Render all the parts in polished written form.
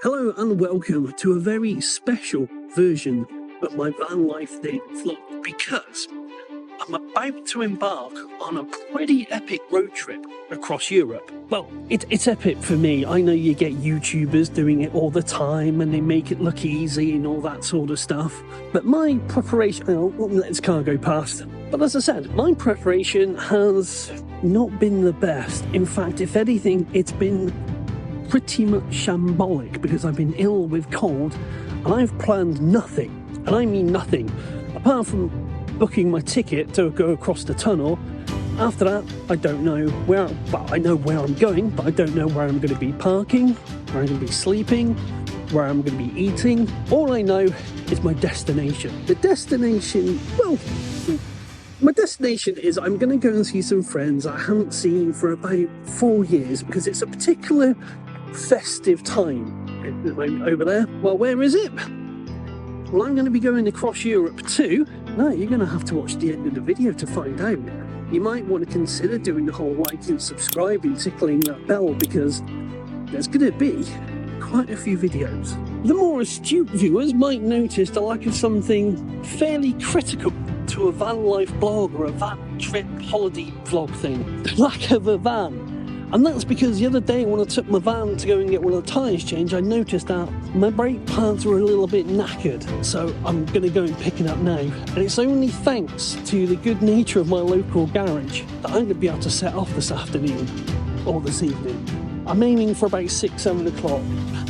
Hello and welcome to a very special version of my van life day vlog because I'm about to embark on a pretty epic road trip across Europe. Well, it's epic for me. I know you get YouTubers doing it all the time and they make it look easy and all that sort of stuff. But my preparation, let this car go past. But as I said, my preparation has not been the best. In fact, if anything, it's been pretty much shambolic because I've been ill with cold and I've planned nothing, and I mean nothing, apart from booking my ticket to go across the tunnel. After that, I don't know where, well, I know where I'm going, but I don't know where I'm going to be parking, where I'm going to be sleeping, where I'm going to be eating. All I know is my destination. The destination, well, my destination is I'm going to go and see some friends I haven't seen for about 4 years because it's a particular festive time over there. Well, where is it? Well, I'm going to be going across Europe too. No, you're going to have to watch the end of the video to find out. You might want to consider doing the whole like and subscribe and tickling that bell because there's going to be quite a few videos. The more astute viewers might notice the lack of something fairly critical to a van life blog or a van trip holiday vlog thing. The lack of a van. And that's because the other day when I took my van to go and get one of the tyres changed, I noticed that my brake pads were a little bit knackered. So I'm going to go and pick it up now. And it's only thanks to the good nature of my local garage that I'm going to be able to set off this afternoon or this evening. I'm aiming for about 6-7 o'clock,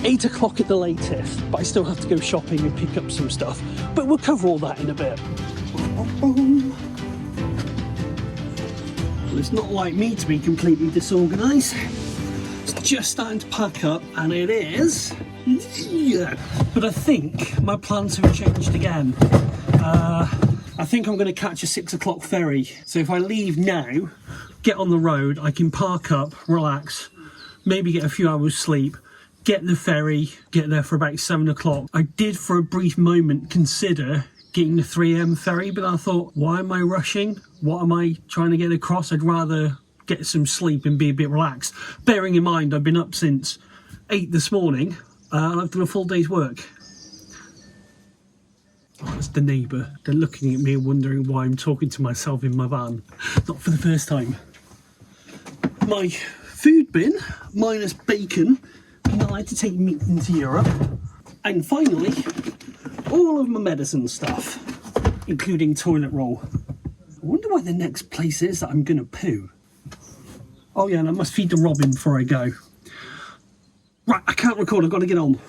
8 o'clock at the latest, but I still have to go shopping and pick up some stuff. But we'll cover all that in a bit. Well, it's not like me to be completely disorganised. It's just starting to pack up, and it is. Yeah. But I think my plans have changed again. I think I'm going to catch a 6 o'clock ferry. So if I leave now, get on the road, I can park up, relax, maybe get a few hours sleep, get the ferry, get there for about 7 o'clock. I did for a brief moment consider getting the 3 AM ferry, but I thought, why am I rushing? What am I trying to get across? I'd rather get some sleep and be a bit relaxed. Bearing in mind, I've been up since 8 this morning and I've done a full day's work. Oh, that's the neighbour. They're looking at me and wondering why I'm talking to myself in my van. Not for the first time. My food bin, minus bacon. I'm not allowed to take meat into Europe. And finally, all of my medicine stuff, including toilet roll. I wonder where the next place is that I'm going to poo. Oh yeah, and I must feed the robin before I go. Right, I can't record, I've got to get on.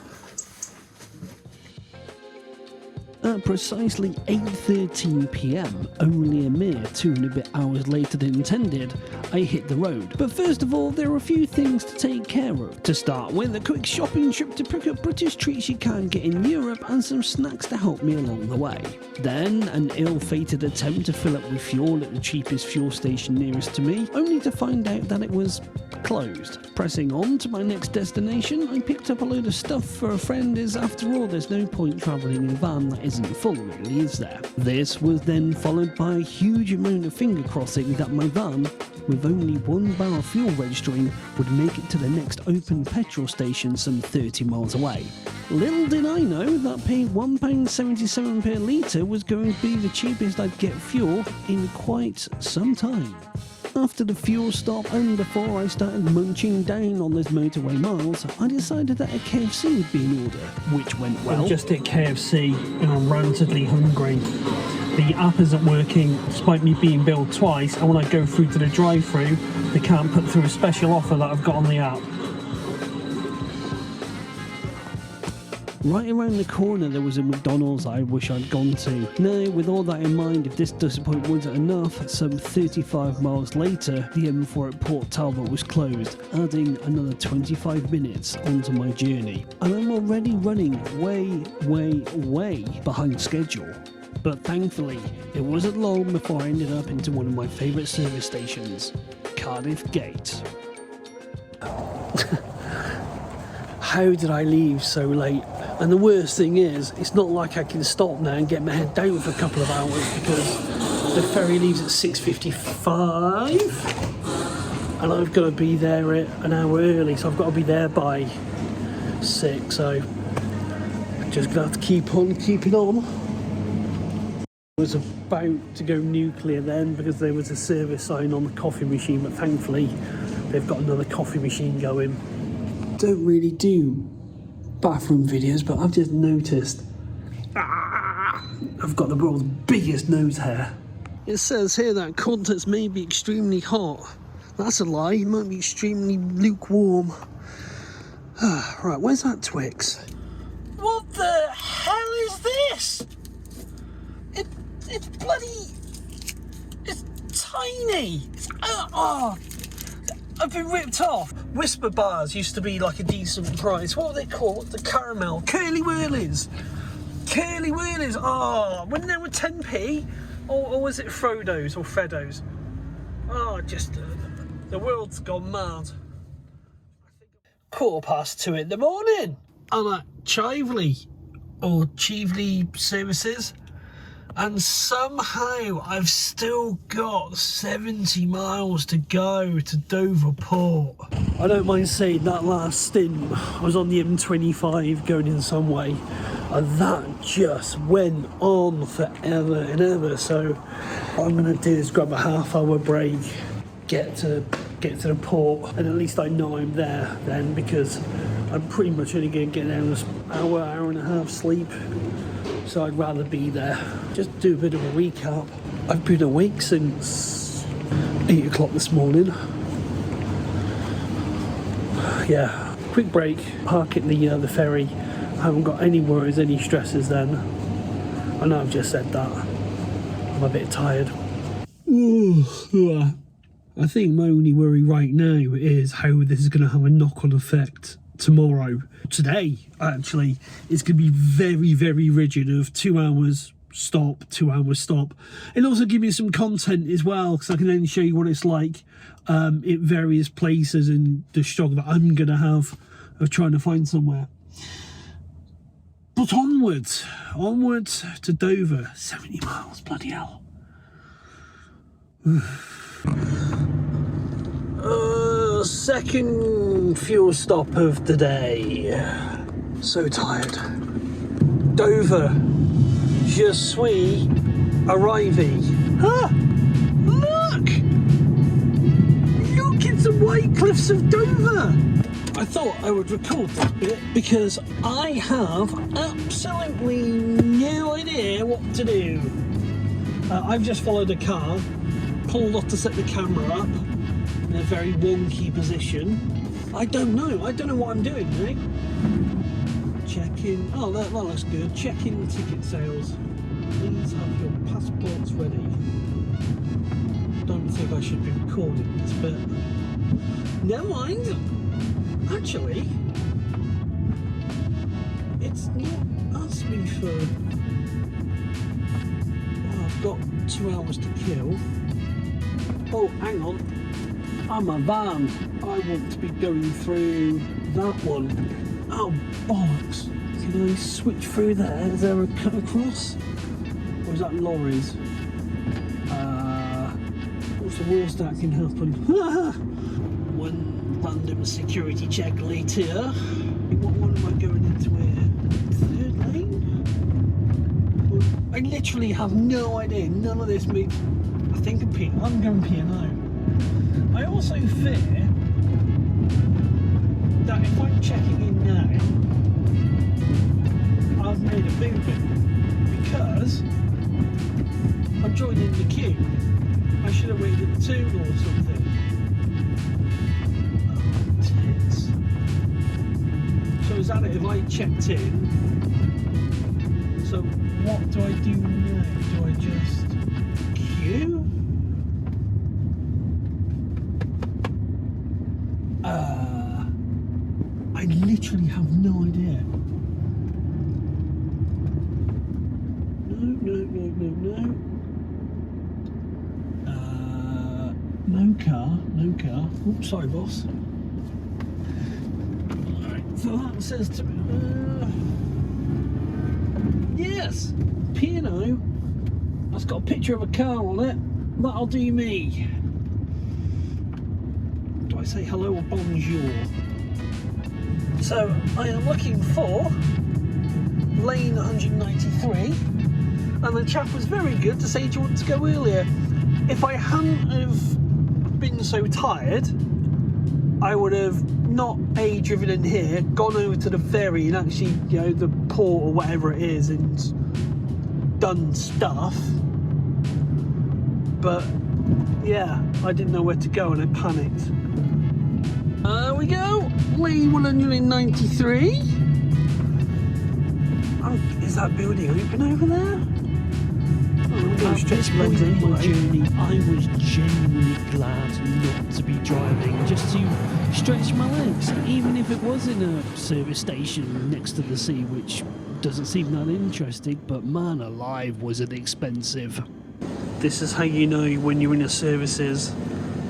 At precisely 8:13 PM, only a mere 2 and a bit hours later than intended, I hit the road. But first of all, there are a few things to take care of. To start with, a quick shopping trip to pick up British treats you can't get in Europe and some snacks to help me along the way. Then, an ill-fated attempt to fill up with fuel at the cheapest fuel station nearest to me, only to find out that it was closed. Pressing on to my next destination, I picked up a load of stuff for a friend, as after all there's no point travelling in a van that isn't full, really, is there? This was then followed by a huge amount of finger crossing that my van, with only 1 barrel of fuel registering, would make it to the next open petrol station some 30 miles away. Little did I know that paying £1.77 per litre was going to be the cheapest I'd get fuel in quite some time. After the fuel stop and before I started munching down on those motorway miles, I decided that a KFC would be in order, which went well. I've just hit KFC and I'm rancidly hungry. The app isn't working despite me being billed twice, and when I go through to the drive-thru, they can't put through a special offer that I've got on the app. Right around the corner there was a McDonald's I wish I'd gone to. Now, with all that in mind, if this disappointment wasn't enough, some 35 miles later, the M4 at Port Talbot was closed, adding another 25 minutes onto my journey. And I'm already running way behind schedule. But thankfully, it wasn't long before I ended up into one of my favourite service stations, Cardiff Gate. How did I leave so late? And the worst thing is, it's not like I can stop now and get my head down for a couple of hours because the ferry leaves at 6:55 and I've got to be there an hour early, so I've got to be there by sick, so just gonna have to keep on keeping on. I was about to go nuclear then because there was a service sign on the coffee machine, but thankfully they've got another coffee machine going. Don't really do bathroom videos, but I've just noticed I've got the world's biggest nose hair. It says here that contents may be extremely hot. That's a lie, it might be extremely lukewarm. Right, where's that Twix? What the hell is this? It's bloody... It's tiny. I've been ripped off. Whisper bars used to be like a decent price. What were they called? The caramel. Curly Whirlies. Curly Whirlies. Oh, when they were 10p? Or was it Frodo's or Freddo's? Oh, just... the world's gone mad. 2:15 in the morning. I'm at Chively or Chively Services, and somehow I've still got 70 miles to go to Dover Port. I don't mind saying that last stint I was on the M25 going in some way, and that just went on forever and ever. So what I'm gonna do is grab a half-hour break, get to the port, and at least I know I'm there then, because I'm pretty much only going to get there in an hour and a half sleep, so I'd rather be there. Just do a bit of a recap. I've been awake since 8 o'clock this morning. Yeah, quick break, park at the ferry. I haven't got any worries, any stresses then. I know I've just said that. I'm a bit tired. I think my only worry right now is how this is going to have a knock-on effect tomorrow. Today, actually, it's going to be very, very rigid of 2 hours stop, 2 hours stop. It'll also give me some content as well, because I can then show you what it's like at various places and the struggle that I'm going to have of trying to find somewhere. But onwards to Dover. 70 miles, bloody hell. Second fuel stop of the day. So tired. Dover. Je suis arrivé. Ah! Look! Look, it's the White Cliffs of Dover! I thought I would record this bit because I have absolutely no idea what to do. I've just followed a car, pulled off to set the camera up in a very wonky position. I don't know what I'm doing, right? Check-in, oh that looks good. Check-in ticket sales. Please have your passports ready. Don't think I should be recording this, but never mind. Actually, it's not asked me for... Oh, I've got 2 hours to kill. Oh, hang on. I'm a van. I want to be going through that one. Oh, bollocks. Can I switch through there? Is there a cut across? Or is that lorries? What's the worst that can happen? One random security check later. What one am I going into here? Third lane? I literally have no idea. None of this makes... I think I'm going P&O. I also fear that if I'm checking in now, I've made a boo-boo because I'm joining the queue. I should have waited a turn or something. Oh, tits. So is that it? If I checked in, so what do I do now? Do I just queue? I literally have no idea. No car. Oops, sorry, boss. Alright, so that says to me, yes, P&O. That's got a picture of a car on it. That'll do me. Do I say hello or bonjour? So I am looking for lane 193, and the chap was very good to say, do you want to go earlier? If I hadn't have been so tired, I would have not driven in here, gone over to the ferry and actually, you know, the port or whatever it is, and done stuff. But yeah, I didn't know where to go and I panicked. There we go, lane 193. Oh, is that building open over there? At this point in my journey, I was genuinely glad not to be driving, just to stretch my legs, even if it was in a service station next to the sea, which doesn't seem that interesting, but man alive, was it expensive. This is how you know when you're in a services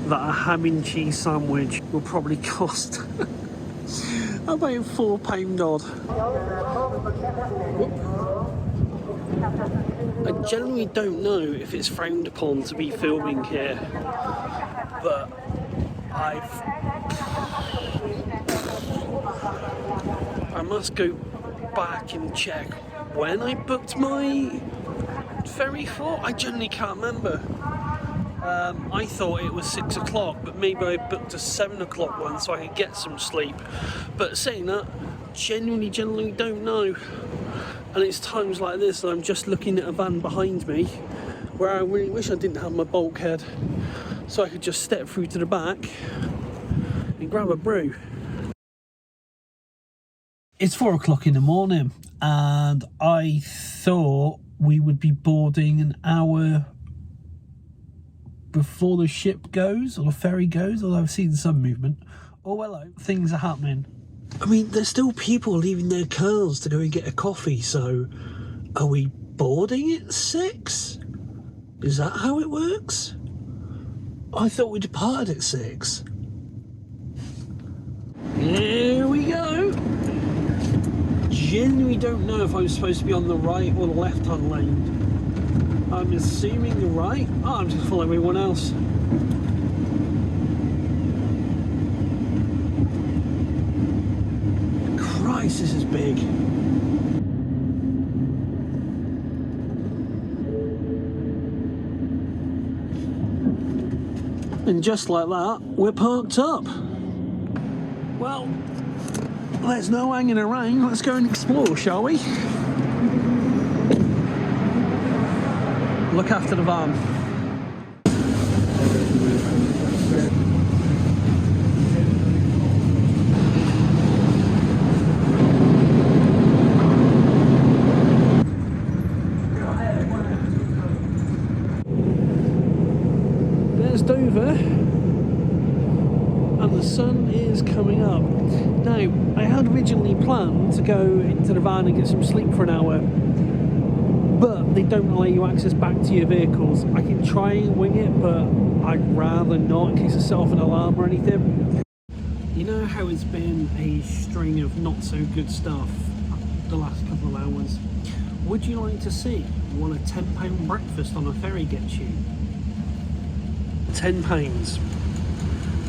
that a ham and cheese sandwich will probably cost about £4 odd. I generally don't know if it's frowned upon to be filming here, but I must go back and check when I booked my ferry for. I generally can't remember. I thought it was 6 o'clock, but maybe I booked a 7 o'clock one so I could get some sleep. But saying that, generally don't know. And it's times like this that I'm just looking at a van behind me where I really wish I didn't have my bulkhead, so I could just step through to the back and grab a brew. It's 4 o'clock in the morning and I thought we would be boarding an hour before the ship goes, or the ferry goes, although I've seen some movement. Oh, hello, things are happening. I mean, there's still people leaving their cars to go and get a coffee, so are we boarding at 6? Is that how it works? I thought we departed at 6. Here we go. Genuinely don't know if I'm supposed to be on the right or the left-hand lane. I'm assuming the right. Oh, I'm just following everyone else. Christ, this is big. And just like that, we're parked up. Well, there's no hanging around. Let's go and explore, shall we? Look after the van. There's Dover, and the sun is coming up. Now, I had originally planned to go into the van and get some sleep for an hour, but they don't allow you access back to your vehicles. I can try and wing it, but I'd rather not in case I set off an alarm or anything. You know how it's been a string of not so good stuff the last couple of hours? Would you like to see what a £10 breakfast on a ferry gets you? £10.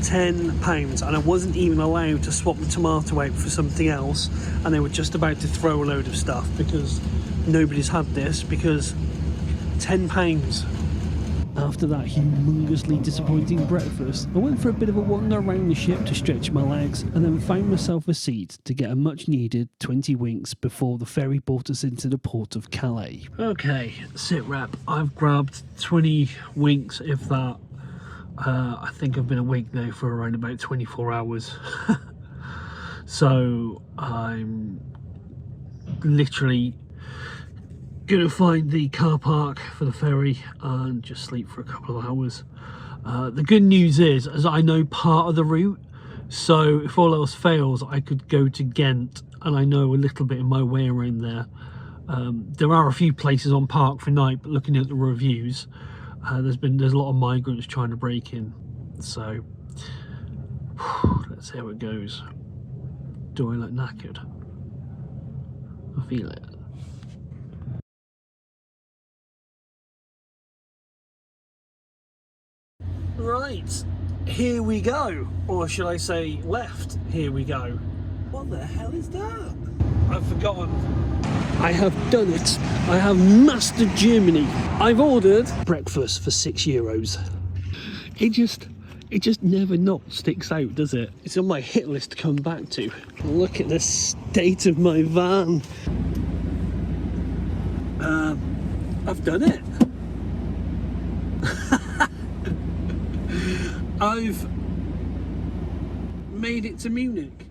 £10, and I wasn't even allowed to swap the tomato out for something else, and they were just about to throw a load of stuff because nobody's had this, because £10. After that humongously disappointing breakfast, I went for a bit of a wander around the ship to stretch my legs, and then found myself a seat to get a much needed 20 winks before the ferry brought us into the port of Calais. Okay, sit rep. I've grabbed 20 winks, if that. I think I've been awake now for around about 24 hours. So I'm literally gonna find the car park for the ferry and just sleep for a couple of hours. The good news is, as I know part of the route, so if all else fails, I could go to Ghent, and I know a little bit of my way around there. There are a few places on park for night, but looking at the reviews, there's a lot of migrants trying to break in. So let's see how it goes. Do I look knackered? I feel it. Right, here we go, or should I say left, here we go. What the hell is that? I've forgotten. I have done it. I have mastered Germany. I've ordered breakfast for €6. It just never not sticks out, does it? It's on my hit list to come back to. Look at the state of my van. I've done it. I've made it to Munich.